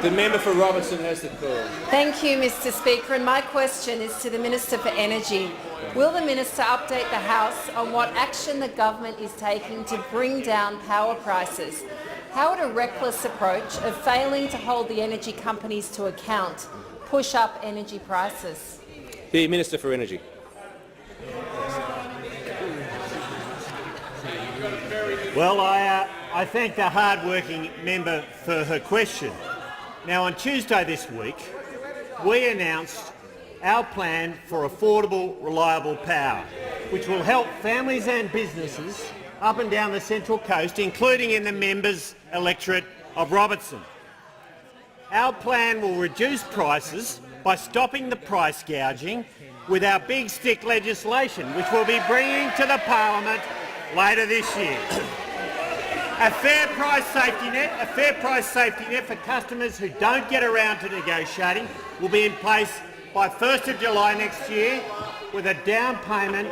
The member for Robertson has the call. Thank you, Mr Speaker, and my question is to the Minister for Energy. Will the Minister update the House on what action the government is taking to bring down power prices? How would a reckless approach of failing to hold the energy companies to account push up energy prices? The Minister for Energy. Well, I thank the hard-working member for her question. Now, on Tuesday this week, we announced our plan for affordable, reliable power, which will help families and businesses up and down the Central Coast, including in the member's electorate of Robertson. Our plan will reduce prices by stopping the price gouging with our big stick legislation, which we'll be bringing to the Parliament later this year. A fair price safety net for customers who don't get around to negotiating will be in place by 1st of July next year, with a down payment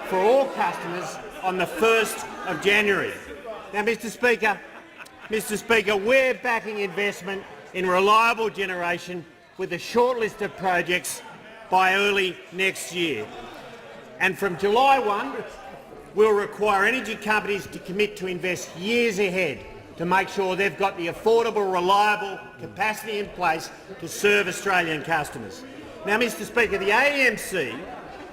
for all customers on the 1st of January. Now, Mr Speaker, we're backing investment in reliable generation with a short list of projects by early next year. And from July 1, we'll require energy companies to commit to invest years ahead to make sure they've got the affordable, reliable capacity in place to serve Australian customers. Now, Mr Speaker, the AEMC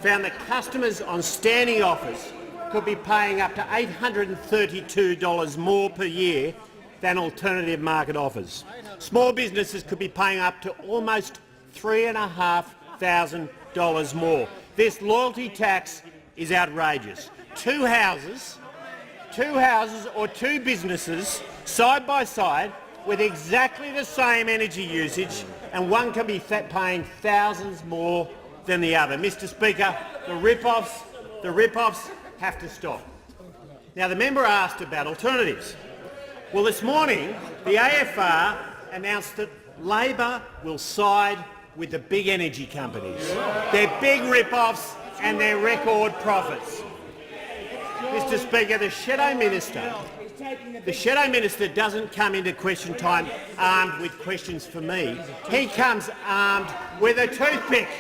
found that customers on standing offers could be paying up to $832 more per year than alternative market offers. Small businesses could be paying up to almost $3,500 more. This loyalty tax is outrageous. Two houses or two businesses side by side with exactly the same energy usage, and one can be paying thousands more than the other. Mr Speaker, the rip-offs have to stop. Now, the member asked about alternatives. Well, this morning the AFR announced that Labor will side with the big energy companies, their big rip-offs and their record profits. Mr Speaker, the Shadow Minister doesn't come into question time armed with questions for me. He comes armed with a toothpick,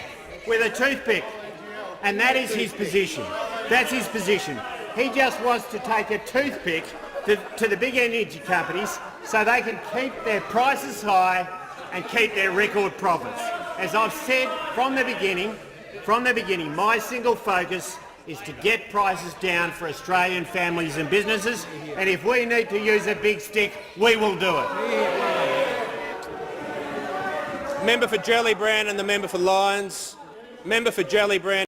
and that is his position. That's his position. He just wants to take a toothpick to the big energy companies so they can keep their prices high and keep their record profits. As I've said from the beginning, my single focus is to get prices down for Australian families and businesses, and if we need to use a big stick, we will do it. Member for Jelly Brand and the member for Lyons. Member for Jelly Brand.